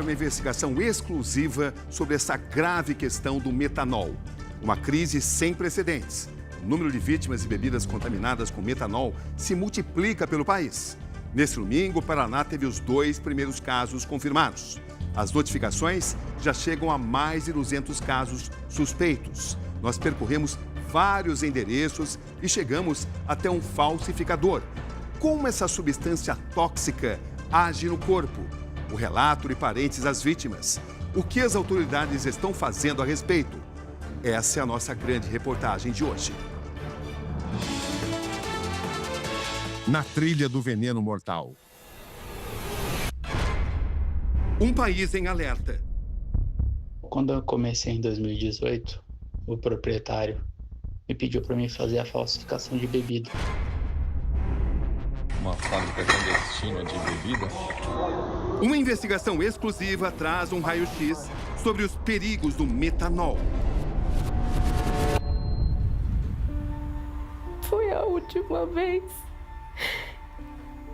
Uma investigação exclusiva sobre essa grave questão do metanol. Uma crise sem precedentes. O número de vítimas de bebidas contaminadas com metanol se multiplica pelo país. Neste domingo, o Paraná teve os 2 primeiros casos confirmados. As notificações já chegam a mais de 200 casos suspeitos. Nós percorremos vários endereços e chegamos até um falsificador. Como essa substância tóxica age no corpo? O relato de parentes das vítimas. O que as autoridades estão fazendo a respeito? Essa é a nossa grande reportagem de hoje. Na trilha do veneno mortal. Um país em alerta. Quando eu comecei em 2018, o proprietário me pediu para mim fazer a falsificação de bebida. Uma fábrica clandestina de bebida? Uma investigação exclusiva traz um raio-x sobre os perigos do metanol. Foi a última vez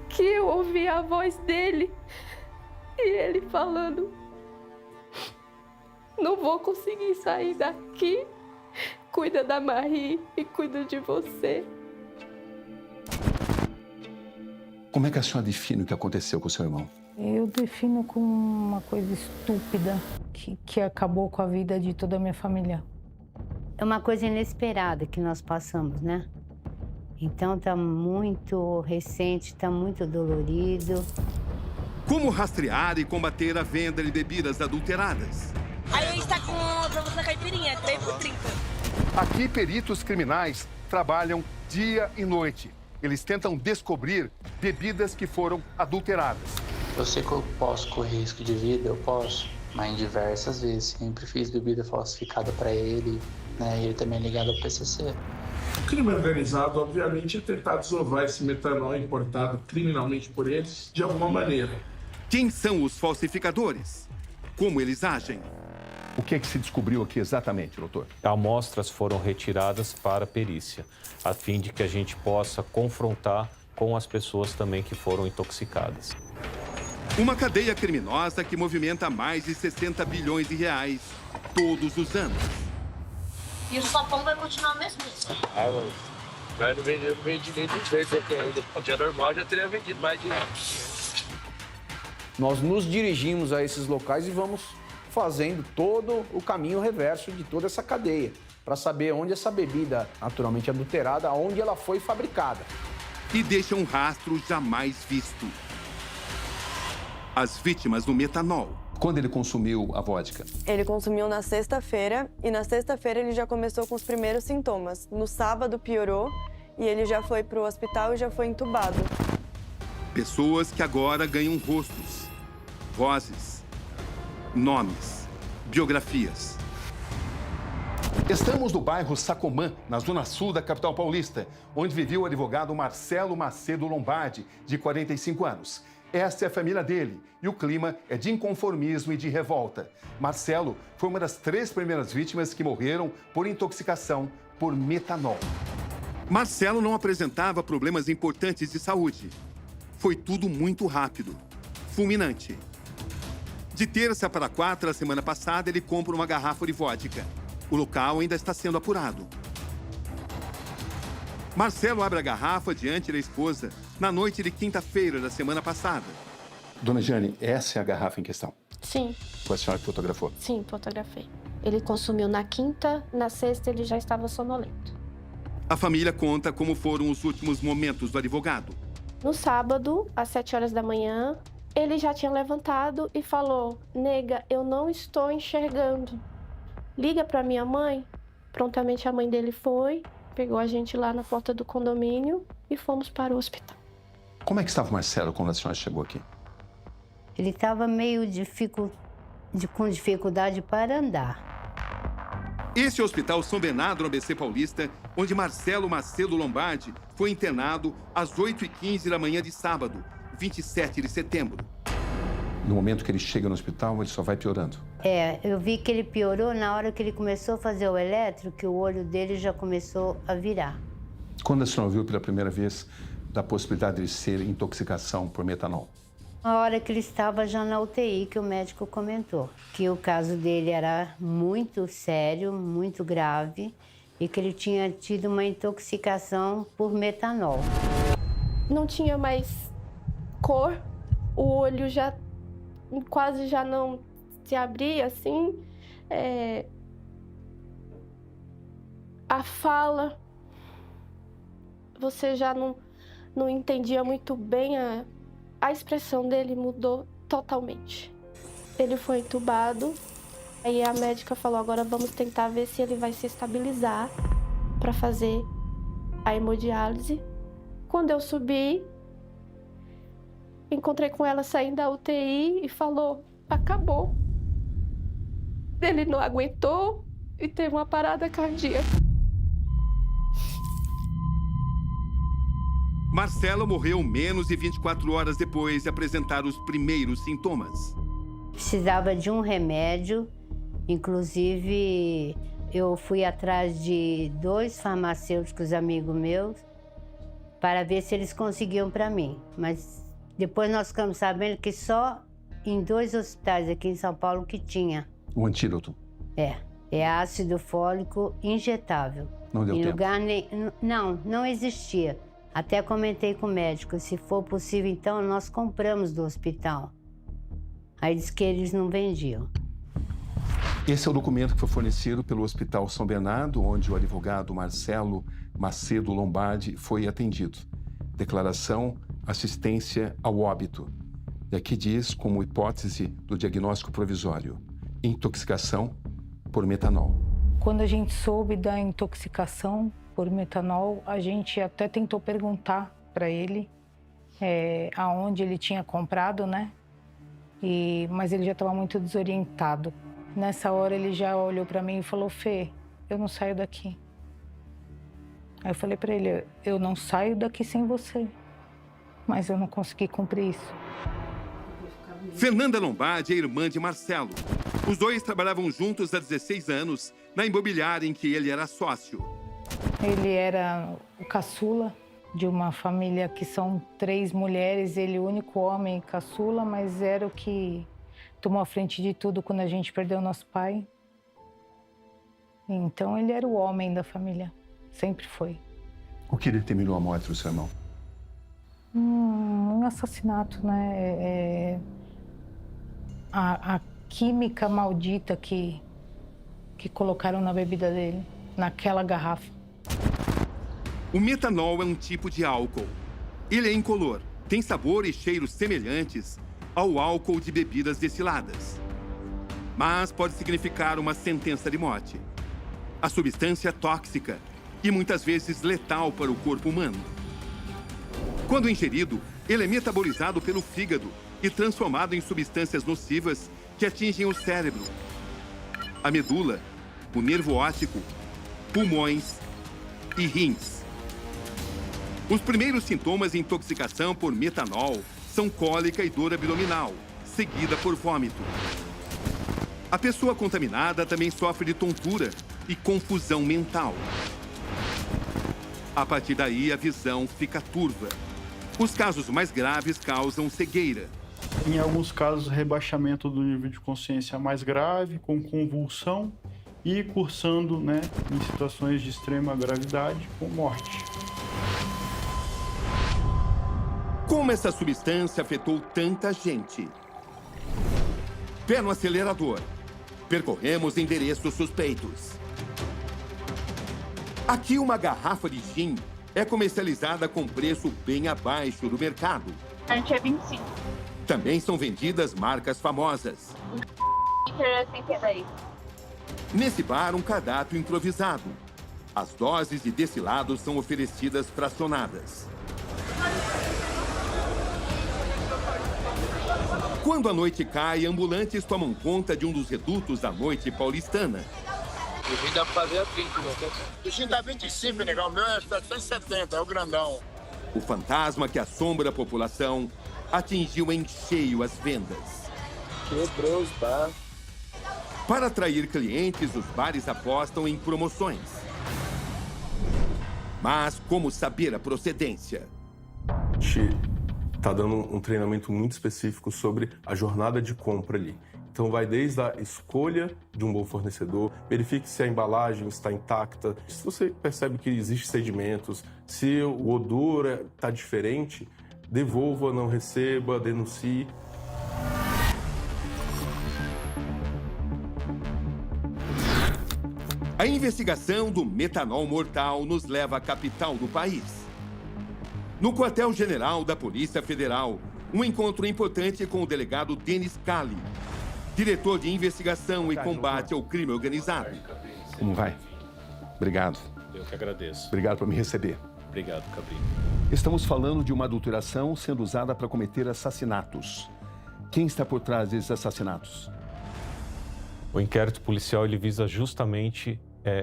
que eu ouvi a voz dele e ele falando: não vou conseguir sair daqui, cuida da Marie e cuida de você. Como é que a senhora define o que aconteceu com o seu irmão? Eu defino como uma coisa estúpida que acabou com a vida de toda a minha família. É uma coisa inesperada que nós passamos, né? Então tá muito recente, tá muito dolorido. Como rastrear e combater a venda de bebidas adulteradas? Aí a gente tá com a promoção da caipirinha, 3 por 30. Aqui, peritos criminais trabalham dia e noite. Eles tentam descobrir bebidas que foram adulteradas. Eu sei que eu posso correr risco de vida, eu posso, mas em diversas vezes sempre fiz bebida falsificada para ele, né? E ele também é ligado ao PCC. O crime organizado, obviamente, é tentar desovar esse metanol importado criminalmente por eles de alguma maneira. Quem são os falsificadores? Como eles agem? O que é que se descobriu aqui exatamente, doutor? Amostras foram retiradas para perícia, a fim de que a gente possa confrontar com as pessoas também que foram intoxicadas. Uma cadeia criminosa que movimenta mais de 60 bilhões de reais todos os anos. E o sopão vai continuar mesmo? Mas não vendi nem 2 vezes aqui ainda. No dia normal já teria vendido mais de... Nós nos dirigimos a esses locais e vamos fazendo todo o caminho reverso de toda essa cadeia, para saber onde essa bebida, naturalmente adulterada, onde ela foi fabricada. E deixa um rastro jamais visto. As vítimas do metanol. Quando ele consumiu a vodka? Ele consumiu na sexta-feira e na sexta-feira ele já começou com os primeiros sintomas. No sábado piorou e ele já foi para o hospital e já foi entubado. Pessoas que agora ganham rostos, vozes, nomes, biografias. Estamos no bairro Sacomã, na zona sul da capital paulista, onde vivia o advogado Marcelo Macedo Lombardi, de 45 anos. Esta é a família dele e o clima é de inconformismo e de revolta. Marcelo foi uma das 3 primeiras vítimas que morreram por intoxicação por metanol. Marcelo não apresentava problemas importantes de saúde. Foi tudo muito rápido, fulminante. De terça para quarta, a semana passada, ele compra uma garrafa de vodka. O local ainda está sendo apurado. Marcelo abre a garrafa diante da esposa na noite de quinta-feira da semana passada. Dona Jane, essa é a garrafa em questão? Sim. Foi a senhora que fotografou? Sim, fotografei. Ele consumiu na quinta, na sexta ele já estava sonolento. A família conta como foram os últimos momentos do advogado. No sábado, às 7 horas da manhã, ele já tinha levantado e falou: nega, eu não estou enxergando. Liga para minha mãe. Prontamente a mãe dele foi, pegou a gente lá na porta do condomínio e fomos para o hospital. Como é que estava o Marcelo quando a senhora chegou aqui? Ele estava meio com dificuldade para andar. Esse é o Hospital São Bernardo, no ABC Paulista, onde Marcelo Macedo Lombardi foi internado às 8h15 da manhã de sábado, 27 de setembro. No momento que ele chega no hospital, ele só vai piorando. Eu vi que ele piorou na hora que ele começou a fazer o eletro, que o olho dele já começou a virar. Quando a senhora ouviu pela primeira vez da possibilidade de ser intoxicação por metanol? A hora que ele estava já na UTI, que o médico comentou que o caso dele era muito sério, muito grave e que ele tinha tido uma intoxicação por metanol. Não tinha mais cor, o olho já quase já não se abria assim, a fala, você já não entendia muito bem, a expressão dele mudou totalmente. Ele foi entubado, aí a médica falou, agora vamos tentar ver se ele vai se estabilizar para fazer a hemodiálise. Quando eu subi, encontrei com ela saindo da UTI e falou, acabou. Ele não aguentou e teve uma parada cardíaca. Marcelo morreu menos de 24 horas depois de apresentar os primeiros sintomas. Precisava de um remédio, inclusive eu fui atrás de 2 farmacêuticos amigos meus para ver se eles conseguiam para mim. Mas depois nós ficamos sabendo que só em 2 hospitais aqui em São Paulo que tinha. O antídoto? É ácido fólico injetável. Não deu tempo? Não existia. Até comentei com o médico, se for possível, então, nós compramos do hospital. Aí disse que eles não vendiam. Esse é o documento que foi fornecido pelo Hospital São Bernardo, onde o advogado Marcelo Macedo Lombardi foi atendido. Declaração, assistência ao óbito. E aqui diz, como hipótese do diagnóstico provisório, intoxicação por metanol. Quando a gente soube da intoxicação por metanol, a gente até tentou perguntar para ele aonde ele tinha comprado, né? Mas ele já estava muito desorientado. Nessa hora ele já olhou para mim e falou, Fê, eu não saio daqui. Aí eu falei para ele, eu não saio daqui sem você, mas eu não consegui cumprir isso. Fernanda Lombardi é irmã de Marcelo. Os dois trabalhavam juntos há 16 anos na imobiliária em que ele era sócio. Ele era o caçula de uma família que são 3 mulheres, ele o único homem caçula, mas era o que tomou a frente de tudo quando a gente perdeu nosso pai. Então ele era o homem da família, sempre foi. O que determinou a morte do seu irmão? Um assassinato, né? A química maldita que colocaram na bebida dele, naquela garrafa. O metanol é um tipo de álcool. Ele é incolor, tem sabor e cheiros semelhantes ao álcool de bebidas destiladas. Mas pode significar uma sentença de morte. A substância é tóxica e muitas vezes letal para o corpo humano. Quando ingerido, ele é metabolizado pelo fígado e transformado em substâncias nocivas que atingem o cérebro, a medula, o nervo óptico, pulmões e rins. Os primeiros sintomas de intoxicação por metanol são cólica e dor abdominal, seguida por vômito. A pessoa contaminada também sofre de tontura e confusão mental. A partir daí, a visão fica turva. Os casos mais graves causam cegueira. Em alguns casos, rebaixamento do nível de consciência mais grave, com convulsão e cursando, em situações de extrema gravidade, com morte. Como essa substância afetou tanta gente? Pé no acelerador. Percorremos endereços suspeitos. Aqui uma garrafa de gin é comercializada com preço bem abaixo do mercado. A gente é 25. Também são vendidas marcas famosas. Nesse bar, um cardápio improvisado. As doses de destilados são oferecidas fracionadas. Quando a noite cai, ambulantes tomam conta de um dos redutos da noite paulistana. O gin dá pra fazer a 30, O gin dá 25, negão. O meu é 770, é o grandão. O fantasma que assombra a população atingiu em cheio as vendas. Quebrou os bar. Para atrair clientes, os bares apostam em promoções. Mas como saber a procedência? A gente está dando um treinamento muito específico sobre a jornada de compra ali. Então vai desde a escolha de um bom fornecedor, verifique se a embalagem está intacta, se você percebe que existem sedimentos, se o odor está diferente, devolva, não receba, denuncie. A investigação do metanol mortal nos leva à capital do país. No quartel-general da Polícia Federal, um encontro importante com o delegado Denis Cali, diretor de investigação e combate ao crime organizado. Como vai? Obrigado. Eu que agradeço. Obrigado por me receber. Obrigado, Cabrinho. Estamos falando de uma adulteração sendo usada para cometer assassinatos. Quem está por trás desses assassinatos? O inquérito policial ele visa justamente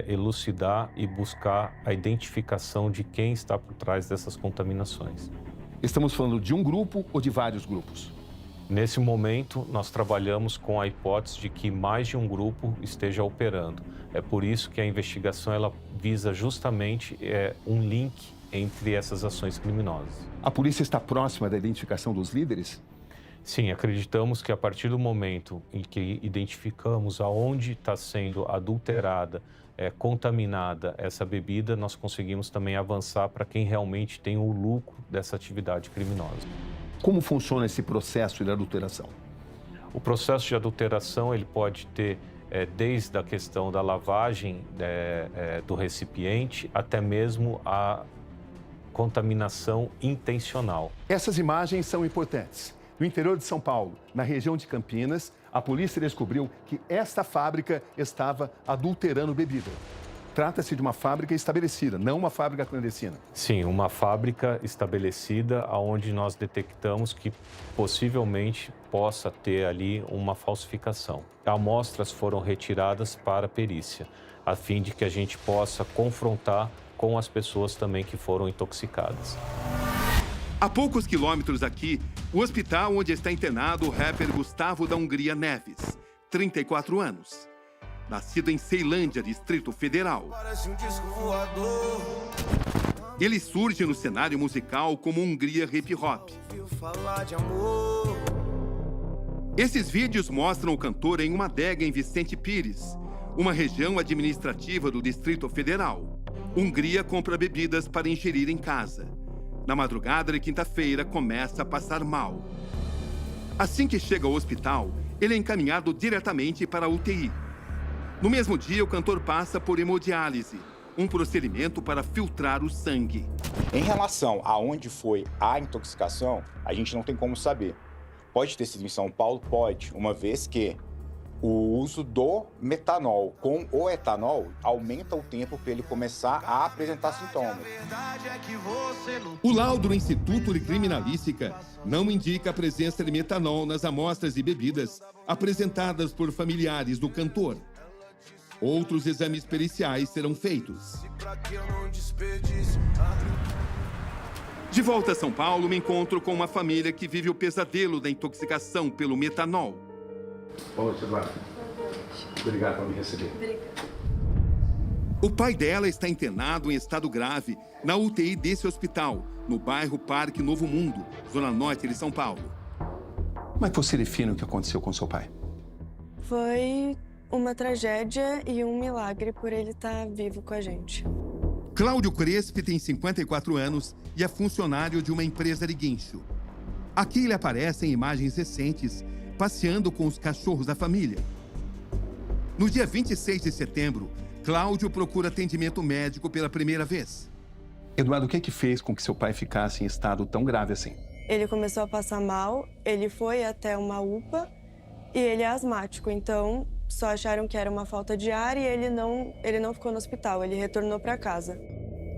elucidar e buscar a identificação de quem está por trás dessas contaminações. Estamos falando de um grupo ou de vários grupos? Nesse momento, nós trabalhamos com a hipótese de que mais de um grupo esteja operando. É por isso que a investigação ela visa justamente um link entre essas ações criminosas. A polícia está próxima da identificação dos líderes? Sim, acreditamos que a partir do momento em que identificamos aonde está sendo adulterada, contaminada essa bebida, nós conseguimos também avançar para quem realmente tem o lucro dessa atividade criminosa. Como funciona esse processo de adulteração? O processo de adulteração ele pode ter desde a questão da lavagem do recipiente até mesmo a contaminação intencional. Essas imagens são importantes. No interior de São Paulo, na região de Campinas, a polícia descobriu que esta fábrica estava adulterando bebida. Trata-se de uma fábrica estabelecida, não uma fábrica clandestina. Sim, uma fábrica estabelecida onde nós detectamos que possivelmente possa ter ali uma falsificação. Amostras foram retiradas para perícia, a fim de que a gente possa confrontar com as pessoas também que foram intoxicadas. A poucos quilômetros daqui, o hospital onde está internado o rapper Gustavo da Hungria Neves, 34 anos. Nascido em Ceilândia, Distrito Federal. Ele surge no cenário musical como Hungria Hip Hop. Esses vídeos mostram o cantor em uma adega em Vicente Pires, uma região administrativa do Distrito Federal. Hungria compra bebidas para ingerir em casa. Na madrugada de quinta-feira, começa a passar mal. Assim que chega ao hospital, ele é encaminhado diretamente para a UTI. No mesmo dia, o cantor passa por hemodiálise, um procedimento para filtrar o sangue. Em relação a onde foi a intoxicação, a gente não tem como saber. Pode ter sido em São Paulo? Pode, uma vez que o uso do metanol com o etanol aumenta o tempo para ele começar a apresentar sintomas. O laudo do Instituto de Criminalística não indica a presença de metanol nas amostras de bebidas apresentadas por familiares do cantor. Outros exames periciais serão feitos. De volta a São Paulo, me encontro com uma família que vive o pesadelo da intoxicação pelo metanol. Boa noite, Eduardo. Obrigado por me receber. O pai dela está internado em estado grave na UTI desse hospital, no bairro Parque Novo Mundo, zona norte de São Paulo. Como é que você define o que aconteceu com seu pai? Foi uma tragédia e um milagre por ele estar vivo com a gente. Cláudio Crespi tem 54 anos e é funcionário de uma empresa de guincho. Aqui ele aparece em imagens recentes, passeando com os cachorros da família. No dia 26 de setembro, Cláudio procura atendimento médico pela primeira vez. Eduardo, o que é que fez com que seu pai ficasse em estado tão grave assim? Ele começou a passar mal, ele foi até uma UPA e ele é asmático, então só acharam que era uma falta de ar e ele não ficou no hospital, ele retornou para casa.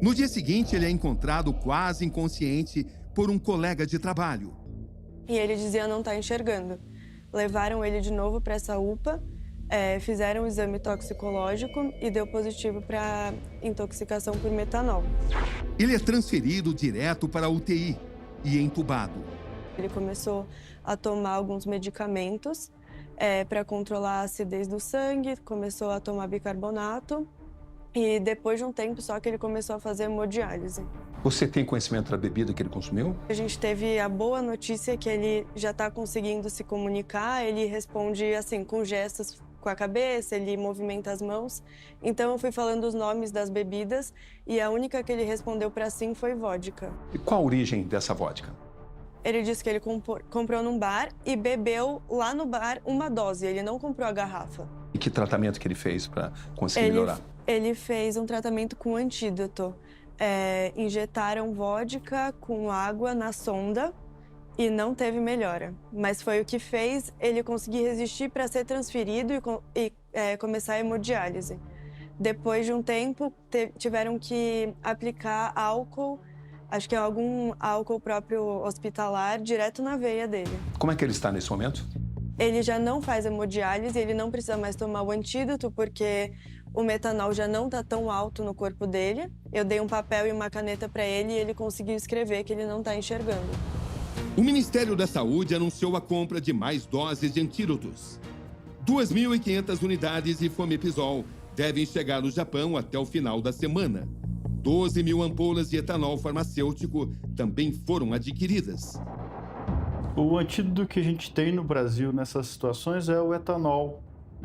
No dia seguinte, ele é encontrado quase inconsciente por um colega de trabalho. E ele dizia não estar enxergando. Levaram ele de novo para essa UPA, fizeram um exame toxicológico e deu positivo para intoxicação por metanol. Ele é transferido direto para a UTI e entubado. Ele começou a tomar alguns medicamentos para controlar a acidez do sangue, começou a tomar bicarbonato e depois de um tempo só que ele começou a fazer hemodiálise. Você tem conhecimento da bebida que ele consumiu? A gente teve a boa notícia que ele já está conseguindo se comunicar, ele responde assim, com gestos com a cabeça, ele movimenta as mãos. Então eu fui falando os nomes das bebidas e a única que ele respondeu para sim foi vodka. E qual a origem dessa vodka? Ele disse que ele comprou num bar e bebeu lá no bar uma dose, ele não comprou a garrafa. E que tratamento que ele fez para conseguir melhorar? Ele fez um tratamento com antídoto. Injetaram vodka com água na sonda e não teve melhora. Mas foi o que fez ele conseguir resistir para ser transferido e começar a hemodiálise. Depois de um tempo, tiveram que aplicar álcool, acho que é algum álcool próprio hospitalar, direto na veia dele. Como é que ele está nesse momento? Ele já não faz hemodiálise, ele não precisa mais tomar o antídoto, porque o metanol já não está tão alto no corpo dele. Eu dei um papel e uma caneta para ele e ele conseguiu escrever que ele não está enxergando. O Ministério da Saúde anunciou a compra de mais doses de antídotos. 2.500 unidades de Fomepizol devem chegar no Japão até o final da semana. 12 mil ampolas de etanol farmacêutico também foram adquiridas. O antídoto que a gente tem no Brasil nessas situações é o etanol,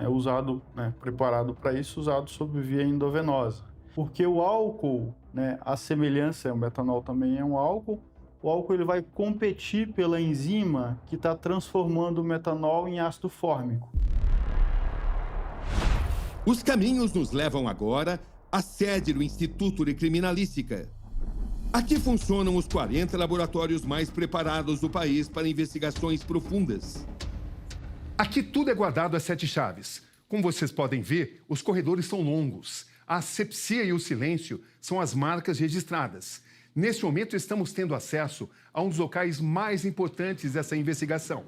usado, preparado para isso, usado sob via endovenosa. Porque o álcool, a semelhança, o metanol também é um álcool, o álcool ele vai competir pela enzima que está transformando o metanol em ácido fórmico. Os caminhos nos levam agora à sede do Instituto de Criminalística. Aqui funcionam os 40 laboratórios mais preparados do país para investigações profundas. Aqui tudo é guardado a 7 chaves. Como vocês podem ver, os corredores são longos. A asepsia e o silêncio são as marcas registradas. Nesse momento, estamos tendo acesso a um dos locais mais importantes dessa investigação.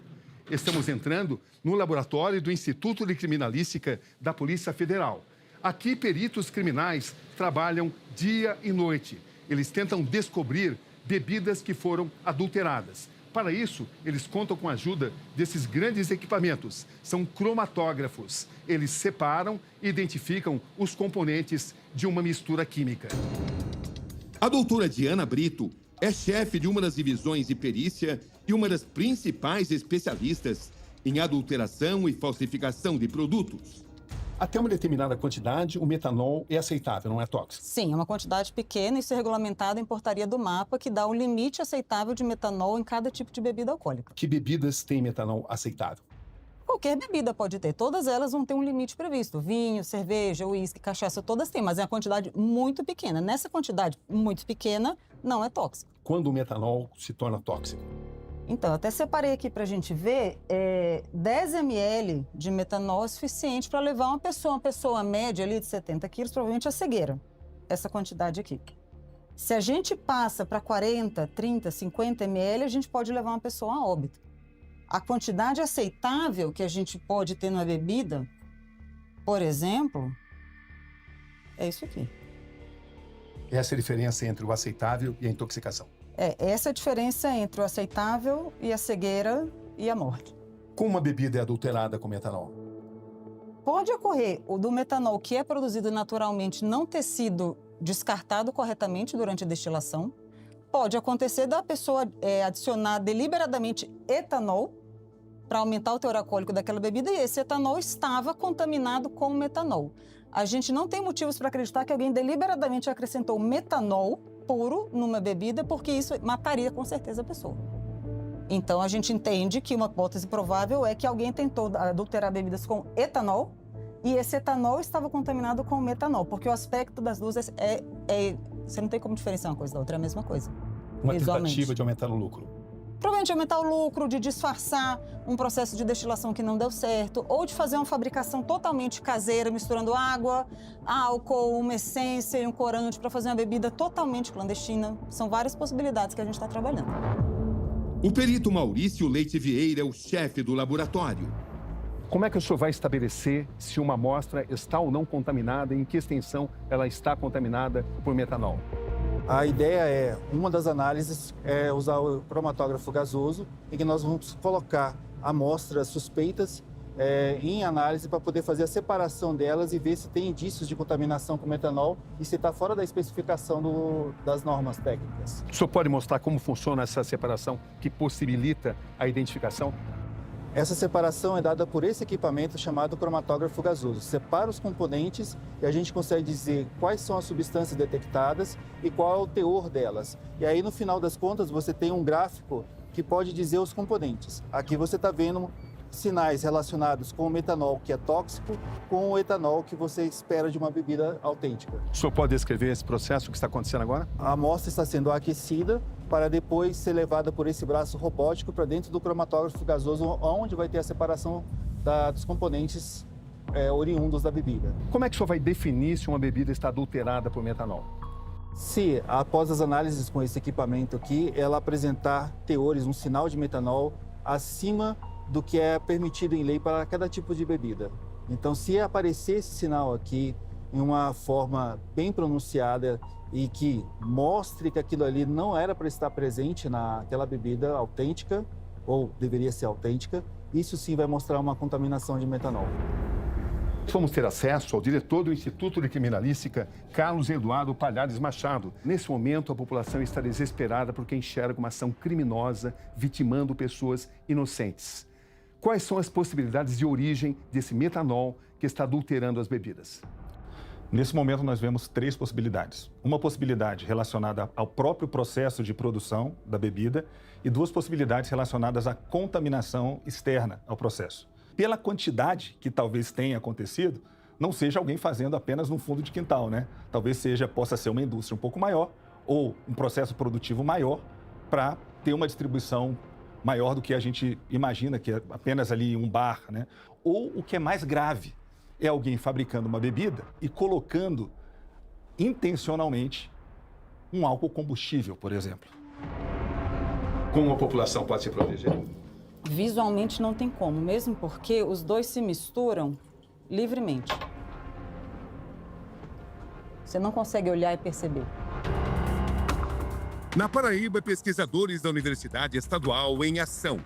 Estamos entrando no laboratório do Instituto de Criminalística da Polícia Federal. Aqui, peritos criminais trabalham dia e noite. Eles tentam descobrir bebidas que foram adulteradas. Para isso, eles contam com a ajuda desses grandes equipamentos. São cromatógrafos. Eles separam e identificam os componentes de uma mistura química. A doutora Diana Brito é chefe de uma das divisões de perícia e uma das principais especialistas em adulteração e falsificação de produtos. Até uma determinada quantidade, o metanol é aceitável, não é tóxico? Sim, é uma quantidade pequena e isso é regulamentado em portaria do MAPA, que dá um limite aceitável de metanol em cada tipo de bebida alcoólica. Que bebidas têm metanol aceitável? Qualquer bebida pode ter, todas elas vão ter um limite previsto. Vinho, cerveja, uísque, cachaça, todas têm, mas é uma quantidade muito pequena. Nessa quantidade muito pequena, não é tóxico. Quando o metanol se torna tóxico? Então, até separei aqui para a gente ver, 10 ml de metanol é suficiente para levar uma pessoa média ali de 70 quilos, provavelmente a cegueira, essa quantidade aqui. Se a gente passa para 40, 30, 50 ml, a gente pode levar uma pessoa a óbito. A quantidade aceitável que a gente pode ter na bebida, por exemplo, é isso aqui. Essa é a diferença entre o aceitável e a intoxicação. Essa é a diferença entre o aceitável e a cegueira e a morte. Como uma bebida é adulterada com metanol? Pode ocorrer o do metanol que é produzido naturalmente não ter sido descartado corretamente durante a destilação. Pode acontecer da pessoa adicionar deliberadamente etanol para aumentar o teor alcoólico daquela bebida e esse etanol estava contaminado com metanol. A gente não tem motivos para acreditar que alguém deliberadamente acrescentou metanol puro numa bebida, porque isso mataria com certeza a pessoa. Então a gente entende que uma hipótese provável é que alguém tentou adulterar bebidas com etanol e esse etanol estava contaminado com metanol, porque o aspecto das duas você não tem como diferenciar uma coisa da outra, é a mesma coisa. Uma tentativa de aumentar o lucro. Provavelmente aumentar o lucro, de disfarçar um processo de destilação que não deu certo, ou de fazer uma fabricação totalmente caseira, misturando água, álcool, uma essência e um corante para fazer uma bebida totalmente clandestina. São várias possibilidades que a gente está trabalhando. O perito Maurício Leite Vieira é o chefe do laboratório. Como é que o senhor vai estabelecer se uma amostra está ou não contaminada e em que extensão ela está contaminada por metanol? A ideia uma das análises é usar o cromatógrafo gasoso, em que nós vamos colocar amostras suspeitas em análise para poder fazer a separação delas e ver se tem indícios de contaminação com metanol e se está fora da especificação das normas técnicas. O senhor pode mostrar como funciona essa separação que possibilita a identificação? Essa separação é dada por esse equipamento chamado cromatógrafo gasoso. Separa os componentes e a gente consegue dizer quais são as substâncias detectadas e qual é o teor delas. E aí, no final das contas, você tem um gráfico que pode dizer os componentes. Aqui você está vendo sinais relacionados com o metanol, que é tóxico, com o etanol que você espera de uma bebida autêntica. O senhor pode descrever esse processo que está acontecendo agora? A amostra está sendo aquecida para depois ser levada por esse braço robótico para dentro do cromatógrafo gasoso, onde vai ter a separação dos componentes oriundos da bebida. Como é que o senhor vai definir se uma bebida está adulterada por metanol? Se, após as análises com esse equipamento aqui, ela apresentar teores, um sinal de metanol acima do que é permitido em lei para cada tipo de bebida. Então, se aparecer esse sinal aqui em uma forma bem pronunciada e que mostre que aquilo ali não era para estar presente naquela bebida autêntica, ou deveria ser autêntica, isso sim vai mostrar uma contaminação de metanol. Vamos ter acesso ao diretor do Instituto de Criminalística, Carlos Eduardo Palhares Machado. Nesse momento, a população está desesperada porque enxerga uma ação criminosa vitimando pessoas inocentes. Quais são as possibilidades de origem desse metanol que está adulterando as bebidas? Nesse momento, nós vemos 3 possibilidades. Uma possibilidade relacionada ao próprio processo de produção da bebida e 2 possibilidades relacionadas à contaminação externa ao processo. Pela quantidade que talvez tenha acontecido, não seja alguém fazendo apenas no fundo de quintal, né? Talvez possa ser uma indústria um pouco maior ou um processo produtivo maior para ter uma distribuição maior do que a gente imagina, que é apenas ali um bar, né? Ou o que é mais grave, é alguém fabricando uma bebida e colocando intencionalmente um álcool combustível, por exemplo. Como a população pode se proteger? Visualmente não tem como, mesmo porque os dois se misturam livremente. Você não consegue olhar e perceber. Na Paraíba, pesquisadores da Universidade Estadual em ação.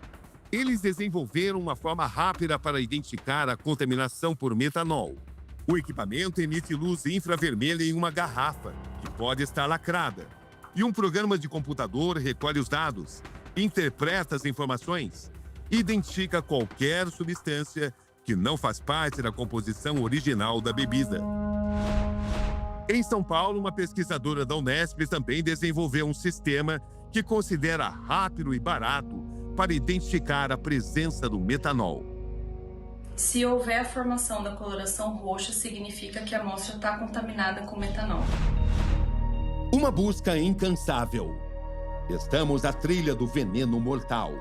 Eles desenvolveram uma forma rápida para identificar a contaminação por metanol. O equipamento emite luz infravermelha em uma garrafa, que pode estar lacrada. E um programa de computador recolhe os dados, interpreta as informações, identifica qualquer substância que não faz parte da composição original da bebida. Em São Paulo, uma pesquisadora da Unesp também desenvolveu um sistema que considera rápido e barato para identificar a presença do metanol. Se houver a formação da coloração roxa, significa que a amostra está contaminada com metanol. Uma busca incansável. Estamos na trilha do veneno mortal.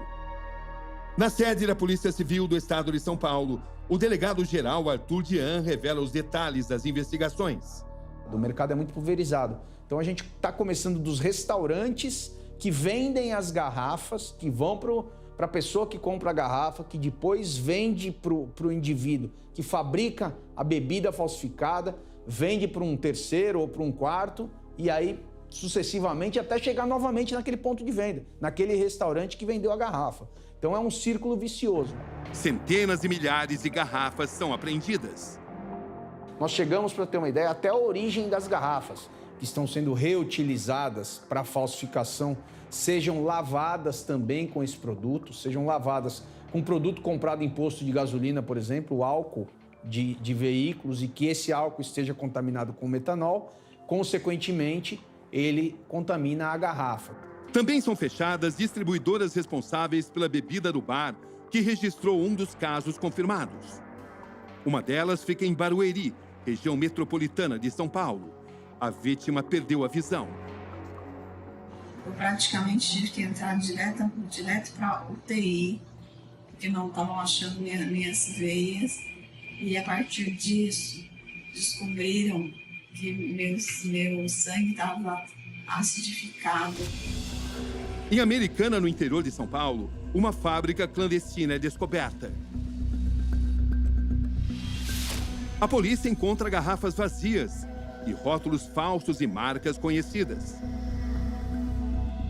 Na sede da Polícia Civil do Estado de São Paulo, o delegado-geral Arthur Dian revela os detalhes das investigações. O mercado é muito pulverizado. Então a gente está começando dos restaurantes que vendem as garrafas, que vão para a pessoa que compra a garrafa, que depois vende para o indivíduo que fabrica a bebida falsificada, vende para um terceiro ou para um quarto, e aí sucessivamente até chegar novamente naquele ponto de venda, naquele restaurante que vendeu a garrafa. Então é um círculo vicioso. Centenas de milhares de garrafas são apreendidas. Nós chegamos, para ter uma ideia, até a origem das garrafas, que estão sendo reutilizadas para falsificação, sejam lavadas também com esse produto, sejam lavadas com produto comprado em posto de gasolina, por exemplo, o álcool de veículos, e que esse álcool esteja contaminado com metanol, consequentemente, ele contamina a garrafa. Também são fechadas distribuidoras responsáveis pela bebida do bar, que registrou um dos casos confirmados. Uma delas fica em Barueri, região metropolitana de São Paulo. A vítima perdeu a visão. Eu praticamente tive que entrar direto para a UTI, porque não estavam achando minhas veias. E a partir disso, descobriram que meu sangue estava acidificado. Em Americana, no interior de São Paulo, uma fábrica clandestina é descoberta. A polícia encontra garrafas vazias e rótulos falsos e marcas conhecidas.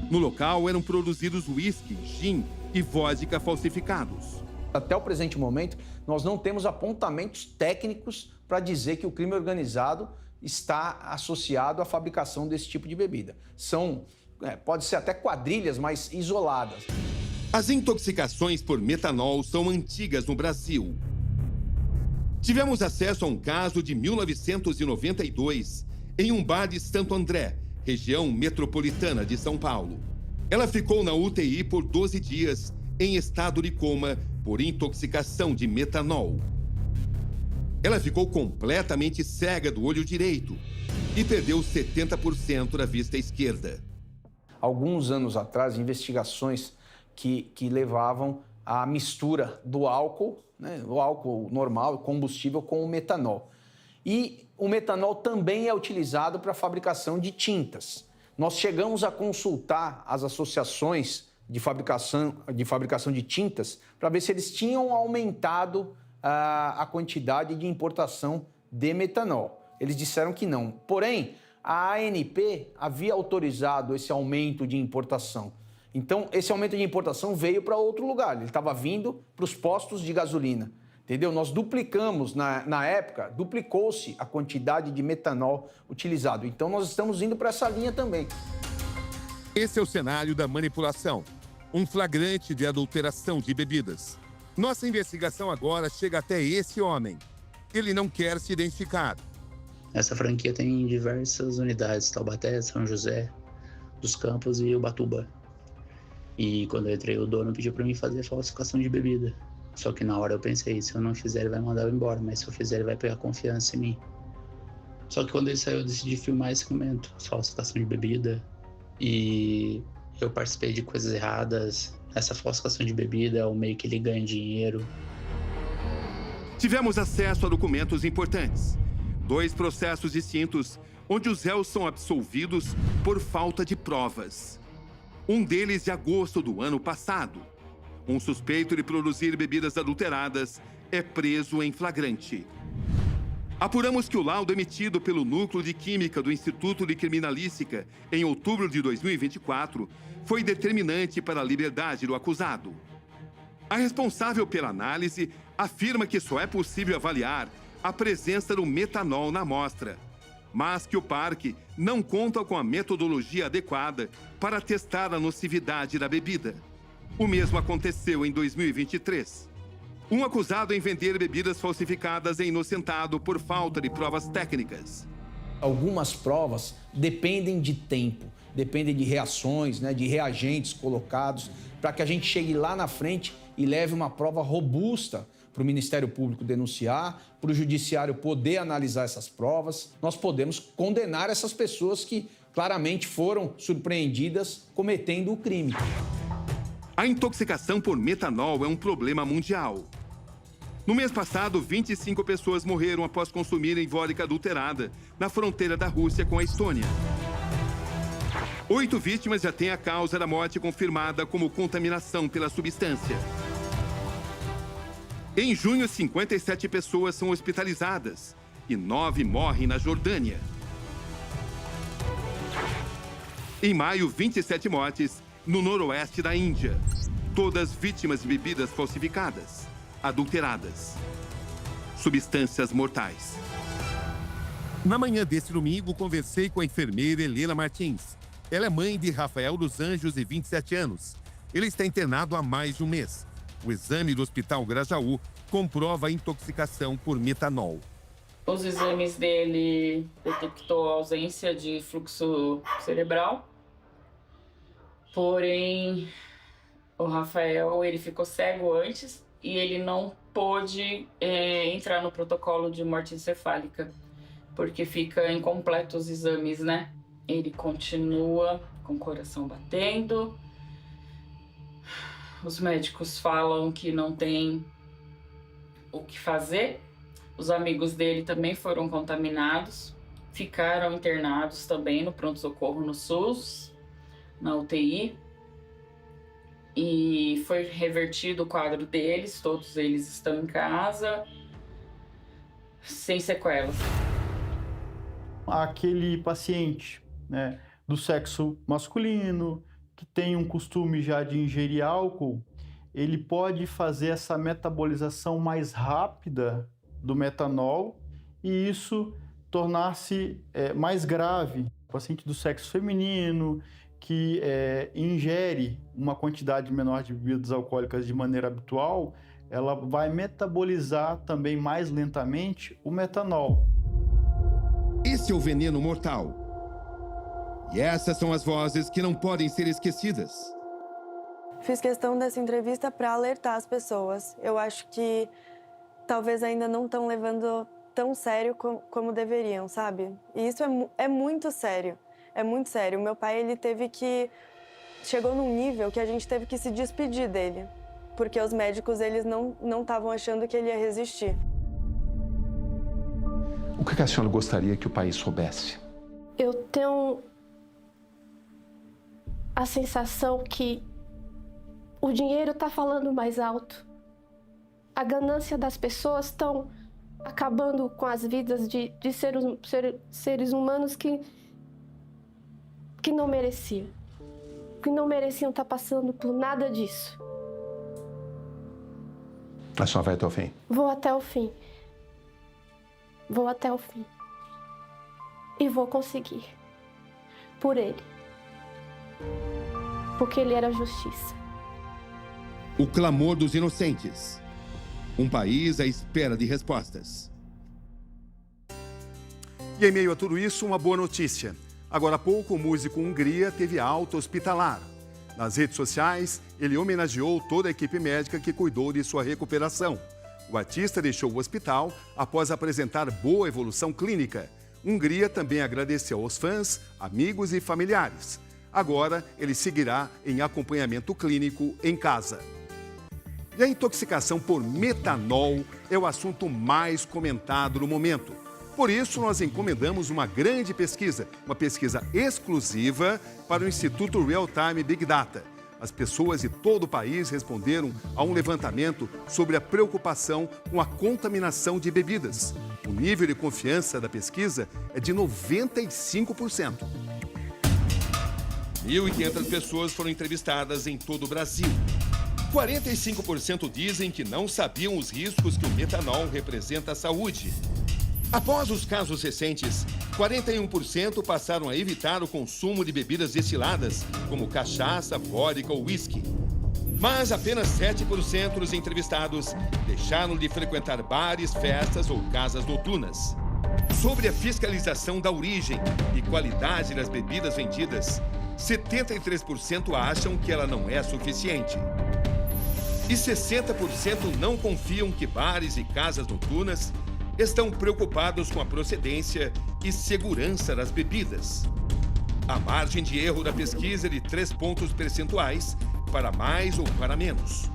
No local eram produzidos uísque, gin e vodka falsificados. Até o presente momento, nós não temos apontamentos técnicos para dizer que o crime organizado está associado à fabricação desse tipo de bebida. São, pode ser até quadrilhas, mas isoladas. As intoxicações por metanol são antigas no Brasil. Tivemos acesso a um caso de 1992, em um bar de Santo André, região metropolitana de São Paulo. Ela ficou na UTI por 12 dias, em estado de coma, por intoxicação de metanol. Ela ficou completamente cega do olho direito e perdeu 70% da vista esquerda. Alguns anos atrás, investigações que levavam à mistura do álcool, né, o álcool normal, combustível, com o metanol. E o metanol também é utilizado para a fabricação de tintas. Nós chegamos a consultar as associações de fabricação de tintas para ver se eles tinham aumentado a quantidade de importação de metanol. Eles disseram que não. Porém, a ANP havia autorizado esse aumento de importação. Então, esse aumento de importação veio para outro lugar. Ele estava vindo para os postos de gasolina. Entendeu? Nós duplicamos, na época, duplicou-se a quantidade de metanol utilizado. Então, nós estamos indo para essa linha também. Esse é o cenário da manipulação. Um flagrante de adulteração de bebidas. Nossa investigação agora chega até esse homem. Ele não quer se identificar. Essa franquia tem diversas unidades, Taubaté, São José dos Campos e Ubatuba. E quando eu entrei, o dono pediu para mim fazer falsificação de bebida. Só que na hora eu pensei, se eu não fizer, ele vai mandar eu embora, mas se eu fizer, ele vai pegar confiança em mim. Só que quando ele saiu, eu decidi filmar esse momento, falsificação de bebida. E eu participei de coisas erradas. Essa falsificação de bebida é o meio que ele ganha dinheiro. Tivemos acesso a documentos importantes. 2 processos distintos, onde os réus são absolvidos por falta de provas. Um deles de agosto do ano passado. Um suspeito de produzir bebidas adulteradas é preso em flagrante. Apuramos que o laudo emitido pelo Núcleo de Química do Instituto de Criminalística em outubro de 2024 foi determinante para a liberdade do acusado. A responsável pela análise afirma que só é possível avaliar a presença do metanol na amostra, mas que o parque não conta com a metodologia adequada para testar a nocividade da bebida. O mesmo aconteceu em 2023. Um acusado em vender bebidas falsificadas é inocentado por falta de provas técnicas. Algumas provas dependem de tempo, dependem de reações, de reagentes colocados, para que a gente chegue lá na frente e leve uma prova robusta para o Ministério Público denunciar, para o Judiciário poder analisar essas provas. Nós podemos condenar essas pessoas que claramente foram surpreendidas cometendo o crime. A intoxicação por metanol é um problema mundial. No mês passado, 25 pessoas morreram após consumirem vodka adulterada na fronteira da Rússia com a Estônia. 8 vítimas já têm a causa da morte confirmada como contaminação pela substância. Em junho, 57 pessoas são hospitalizadas e 9 morrem na Jordânia. Em maio, 27 mortes no noroeste da Índia. Todas vítimas de bebidas falsificadas, adulteradas. Substâncias mortais. Na manhã deste domingo, conversei com a enfermeira Helena Martins. Ela é mãe de Rafael dos Anjos, de 27 anos. Ele está internado há mais de um mês. O exame do Hospital Grajaú comprova a intoxicação por metanol. Os exames dele detectou ausência de fluxo cerebral. Porém, o Rafael, ele ficou cego antes e ele não pôde entrar no protocolo de morte encefálica, porque fica incompleto os exames, né? Ele continua com o coração batendo. Os médicos falam que não tem o que fazer. Os amigos dele também foram contaminados, ficaram internados também no pronto-socorro no SUS, na UTI, e foi revertido o quadro deles, todos eles estão em casa, sem sequelas. Aquele paciente, do sexo masculino, que tem um costume já de ingerir álcool, ele pode fazer essa metabolização mais rápida do metanol e isso tornar-se mais grave. O paciente do sexo feminino que ingere uma quantidade menor de bebidas alcoólicas de maneira habitual, ela vai metabolizar também mais lentamente o metanol. Esse é o veneno mortal. E essas são as vozes que não podem ser esquecidas. Fiz questão dessa entrevista para alertar as pessoas. Eu acho que talvez ainda não estão levando tão sério como deveriam, sabe? E isso é muito sério. É muito sério. O meu pai, ele chegou num nível que a gente teve que se despedir dele. Porque os médicos, eles não estavam achando que ele ia resistir. O que a senhora gostaria que o país soubesse? Eu tenho a sensação que o dinheiro está falando mais alto. A ganância das pessoas estão acabando com as vidas de seres humanos que não mereciam. Que não mereciam estar passando por nada disso. A senhora vai até o fim? Vou até o fim. Vou até o fim. E vou conseguir. Por ele. Porque ele era justiça. O clamor dos inocentes. Um país à espera de respostas. E em meio a tudo isso, uma boa notícia. Agora há pouco, o músico Hungria teve alta hospitalar. Nas redes sociais, ele homenageou toda a equipe médica que cuidou de sua recuperação. O artista deixou o hospital após apresentar boa evolução clínica. Hungria também agradeceu aos fãs, amigos e familiares. Agora, ele seguirá em acompanhamento clínico em casa. E a intoxicação por metanol é o assunto mais comentado no momento. Por isso, nós encomendamos uma grande pesquisa, uma pesquisa exclusiva para o Instituto Real Time Big Data. As pessoas de todo o país responderam a um levantamento sobre a preocupação com a contaminação de bebidas. O nível de confiança da pesquisa é de 95%. 1.500 pessoas foram entrevistadas em todo o Brasil. 45% dizem que não sabiam os riscos que o metanol representa à saúde. Após os casos recentes, 41% passaram a evitar o consumo de bebidas destiladas, como cachaça, vodka ou uísque. Mas apenas 7% dos entrevistados deixaram de frequentar bares, festas ou casas noturnas. Sobre a fiscalização da origem e qualidade das bebidas vendidas, 73% acham que ela não é suficiente. E 60% não confiam que bares e casas noturnas estão preocupados com a procedência e segurança das bebidas. A margem de erro da pesquisa é de 3 pontos percentuais, para mais ou para menos.